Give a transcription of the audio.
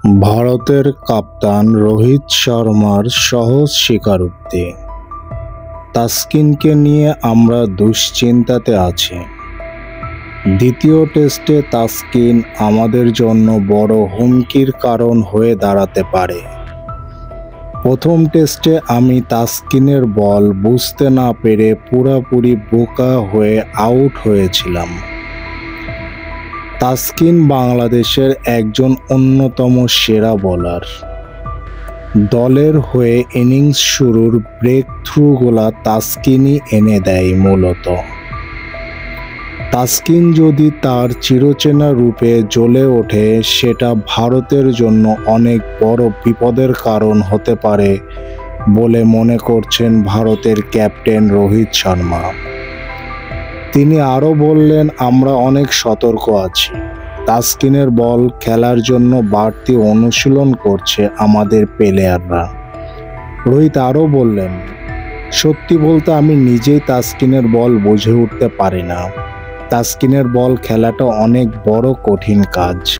ভারতের কাপ্তান রোহিত শর্মার সহজ স্বীকারোক্তি, তাসকিনকে নিয়ে আমরা দুশ্চিন্তাতে আছি। দ্বিতীয় টেস্টে তাসকিন আমাদের জন্য বড় হুমকির কারণ হয়ে দাঁড়াতে পারে। প্রথম টেস্টে আমি তাসকিনের বল বুঝতে না পেরে পুরোপুরি বোকা হয়ে আউট হয়েছিলাম। তাসকিন বাংলাদেশের একজন অন্যতম সেরা বোলার। দলের হয়ে ইনিংস শুরুর ব্রেক থ্রুগুলো তাসকিনই এনে দেয় মূলত। তাসকিন যদি তার চিরচেনা রূপে জ্বলে ওঠে, সেটা ভারতের জন্য অনেক বড় বিপদের কারণ হতে পারে বলে মনে করছেন ভারতের ক্যাপ্টেন রোহিত শর্মা। তিনি আরও বললেন, আমরা অনেক সতর্ক আছি। তাসকিনের বল খেলার জন্য বাড়তি অনুশীলন করছে আমাদের প্লেয়াররা। রোহিত আরও বললেন, সত্যি বলতে আমি নিজেই তাসকিনের বল বুঝে উঠতে পারি না। তাসকিনের বল খেলাটা অনেক বড় কঠিন কাজ।